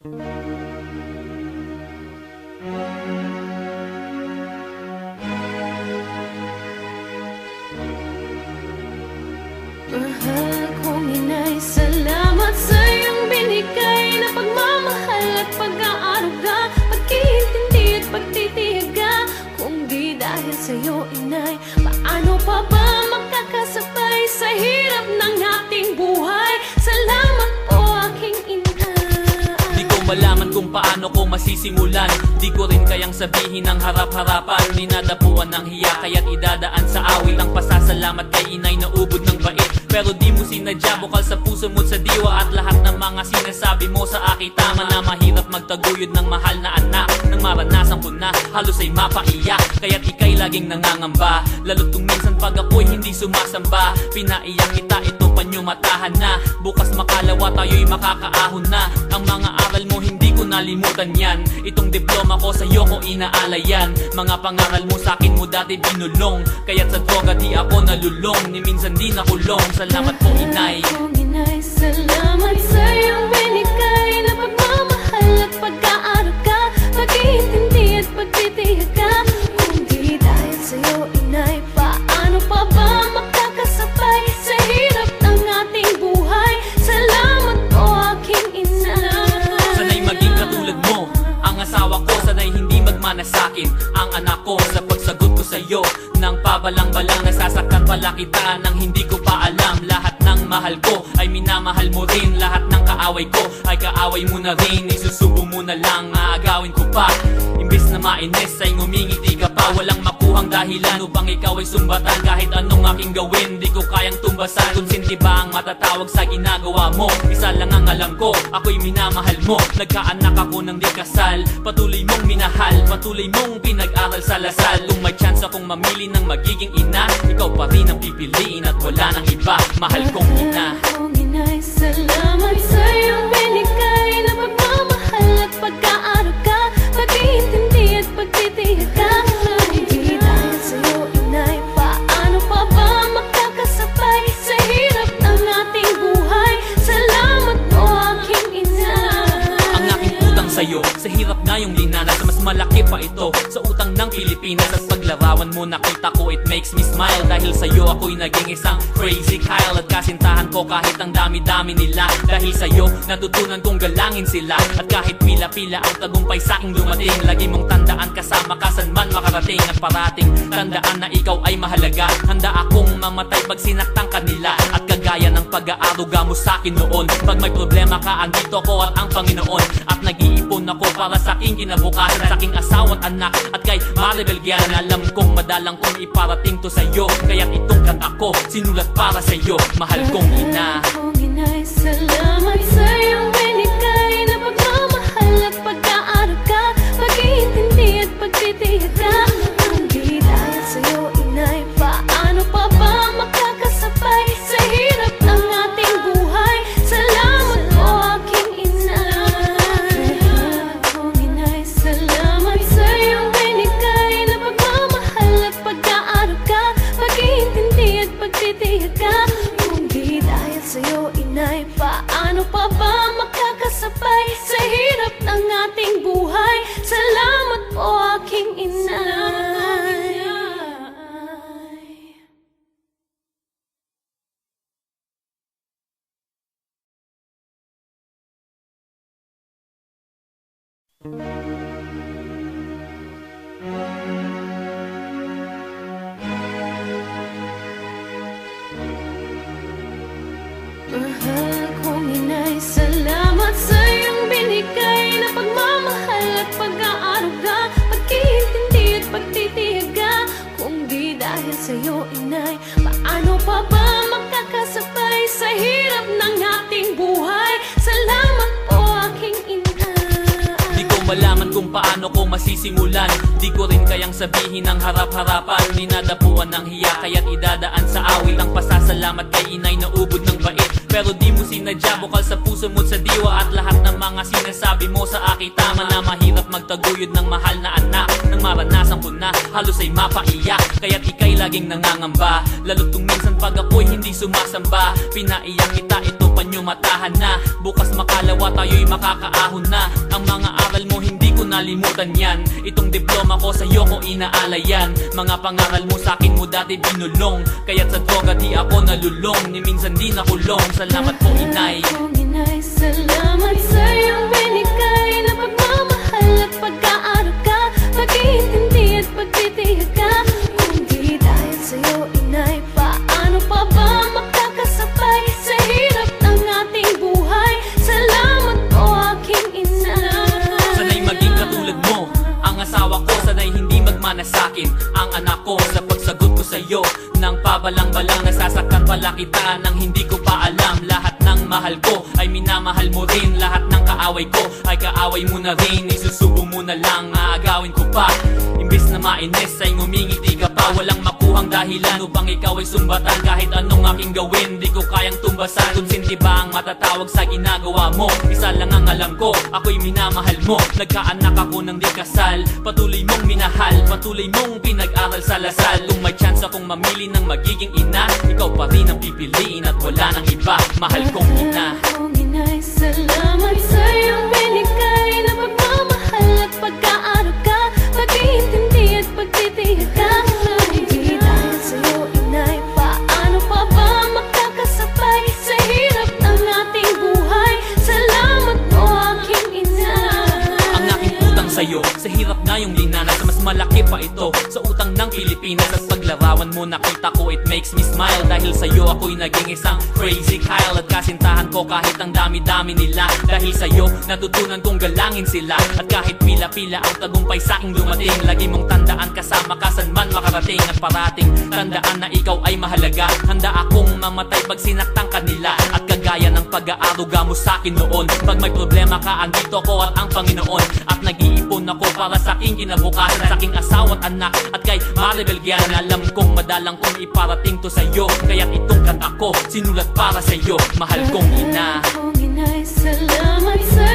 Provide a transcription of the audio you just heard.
Mahal kong inay, salamat sa iyong binigay na pagmamahal at pag-aaruga, pag-iintindi at pagtitiyaga. Kung di dahil sa iyo, inay, paano pa ba makakasabay sa hirap ng ating buhay? Salamat po, aking inay. Di ko malaman kung paano ko masisimulan, di ko rin kayang sabihin ng harap-harapan. Dinadapuan ng hiya kaya't idadaan sa awit ang pasasalamat kay inay na ubod ng bait. Pero di mo sinadya, bukal sa puso mo't sa diwa, at lahat ng mga sinasabi mo sa akin tama na mahirap magtaguyod ng mahal na anak. Nang maranasan ko na, halos ay mapaiyak, kaya't ika'y laging nangangamba. Lalo't kung minsan pag ako'y hindi sumasamba, pinaiyak kita, ito panyumatahan na. Bukas makalawa tayo'y makakaahon na. Ang mga aral mo hindi ko nalimutan yan, itong diploma ko sa'yo ko inaalayan. Mga pangaral mo sa'kin mo dati binulong, kaya't sa droga di ako nalulong, ni minsan di nakulong. Salamat po, inay. Kong inay, salamat sa iyong binigay na pagmamahal at pag-aaruga, pag-iintindi at pagtitiyaga. Kung di dahil sa iyo, inay, paano pa ba makakasabay sa hirap ng ating buhay? Salamat po, aking inay. Sana'y maging katulad mo ang asawa ko, sana'y hindi magmana sa'kin ang anak ko. Sa pagsagot ko sa'yo nang pabalang-balang, nasasaktan pala kita nang hindi ko pa alam. Lahat ng mahal ko ay minamahal mo rin, lahat ng kaaway ko ay kaaway mo na rin. Isusubo mo na lang, aagawin ko pa. Imbis na mainis ay ngumingiti ka pa. Walang makuhang dahilan upang ikaw ay sumbatan. Kahit anong aking gawin, di ko kayang tumbasan. Kung sinti ba ang matatawag sa ginagawa mo? Isa lang ang alam ko, ako'y minamahal mo. Nagkaanak ako ng di kasal, patuloy mong minahal, patuloy mong pinag-aral sa lasal. Kung may chance akong mamili ng magiging ina, ikaw pa rin ang pipiliin at wala nang iba. Mahal kong ina. Kong inay, salamat sa iyong binigay na pagmamahal at pag-aaruga, pag-iintindi at pagtitiyaga. Hindi dahil sa iyo, inay, paano pa ba makakasabay sa hirap ng ating buhay? Salamat po, aking inay. Ang aking utang sa'yo, sa hirap ngayong linanas, mas malaki pa ito sa utang ng Pilipinas. At paglarawan mo nakita ko, it makes me smile. Dahil sa'yo ako'y naging isang crazy Kyle, at kasintahan ko kahit ang dami-dami nila. Dahil sa'yo natutunan kong galangin sila, at kahit pila-pila ang tagumpay sa'king dumating, lagi mong tandaan kasama ka saan man makarating. At parating tandaan na ikaw ay mahalaga, handa akong mamatay pag sinaktan kanila. At kagaya ng pag-aaruga mo sa'kin noon, pag may problema ka andito ko at ang Panginoon. At nag-iipon ako para sa aking kinabukasan, sa aking asawa at anak, at kay Maribel Guiana. Alam kong madalang kong iparating to sa'yo, kaya't itong kanta ko sinulat para sa'yo. Mahal kong ina. Kong inay, salamat sa iyong binigay na pagmamahal at pag-aaruga, pag-iintindi at pagtitiyaga. Kung di dahil sa iyo, inay, paano pa ba makakasabay sa hirap ng ating buhay? Salamat po, aking inay. Kong inay, salamat sa iyong binigay na pagmamahal at pag-aaruga, pag-iintindi at pagtitiyaga. Kung di dahil sa iyo, inay, paano pa ba makakasabay sa hirap ng ating buhay? Salamat po, aking inay. Mahal kong inay, salamat sa iyong binigay na pagmamahal at pag-aaruga, pag-iintindi at pagtitiyaga. Kung di dahil sa iyo, inay, paano pa ba makakasabay sa hirap ng ating buhay? Salamat po, aking inay. Di ko malaman kung paano ko masisimulan, di ko rin kayang sabihin ng harap-harapan. Dinadapuan ng hiya kaya't idadaan sa awit ang pasasalamat kay inay na ubod ng bait. pero di mo sinadya. Bukal sa puso mo't sa diwa, at lahat ng mga sinasabi mo sa akin tama na. Mahirap magtaguyod ng mahal na anak, nang maranasan ko na halos ay mapaiyak. Kaya't ika'y laging nangangamba, lalo't kung minsan pag ako'y hindi sumasamba. Pinaiyak kita, ito panyumatahan na, bukas makalawa tayo'y makakaahon na. Ang mga aral mo hindi ko nalimutan yan, itong diploma ko sa'yo ko inaalayan. Mga pangaral mo sa'kin mo dati binulong, kaya't sa droga di ako nalulong, ni minsan di nakulong. Salamat po inay. Kung inay, salamat sa'yo binigay na pagmamahal at pag-aaral ka, pag-iintindi at pagtitiyag ka. Kung di dahil sa'yo inay, paano pa ba makakasabay sa hirap ng ating buhay? Salamat po aking ina. Sana'y maging katulad mo ang asawa ko, sana'y hindi magmana sa'kin ang anak ko. Sa pagsagot ko sa'yo nang pabalang-balang, nasasaktan pala kita nang hindi ko pa alam. Lahat ng mahal ko ay minamahal mo rin, lahat ng kaaway ko ay kaaway mo na rin. Isusubo mo na lang, aagawin ko pa, imbis na mainis ay ngumingiti ka pa. Walang makuhang dahilan upang ikaw ay sumbatan, kahit anong aking gawin di ko kayang tumbasan. Konsinti ba ang matatawag sa ginagawa mo? Isa lang ang alam ko, ako'y minamahal mo. Nagkaanak ako ng di kasal, patuloy mong minahal, patuloy mong pinag-aral sa lasal. Kung may chance akong mamili ng magiging ina, ikaw pa rin ang pipiliin at wala nang iba, mahal kong ina. Kung inay, salamat sa'yo binigay na pagmamahal at pag-aaral ka, pag-iintindi at pagtitiyag ka. Hindi dahil sa'yo inay, paano pa ba makakasabay sa hirap ng ating buhay? Salamat po aking ina. Ang aking utang sa'yo, sa hirap ngayong linanas, mas malaki pa ito sa utang ng Pilipinas. At paglarawan mo nakita ko, it makes me smile, dahil sa'yo ako'y naging isang crazy Kyle. At kasintahan ko kahit ang dami-dami nila, dahil sa'yo natutunan kong galangin sila. At kahit pila-pila ang tagumpay sa'king dumating, lagi mong tandaan kasama ka saan man makarating. At parating tandaan na ikaw ay mahalaga, handa akong mamatay pag sinaktan kanila. At kagaya ng pag-aaruga mo sa'kin noon, pag may problema ka andito ko at ang Panginoon. At nag-iipon ako para sa aking kinabukasan, sa aking asawa at anak, at kay Maribel Guiana. Alam kong madalang kong iparating to sa'yo, kaya't itong kanta ko sinulat para sa'yo, mahal kong ina. Kung inay, salamat sa'yo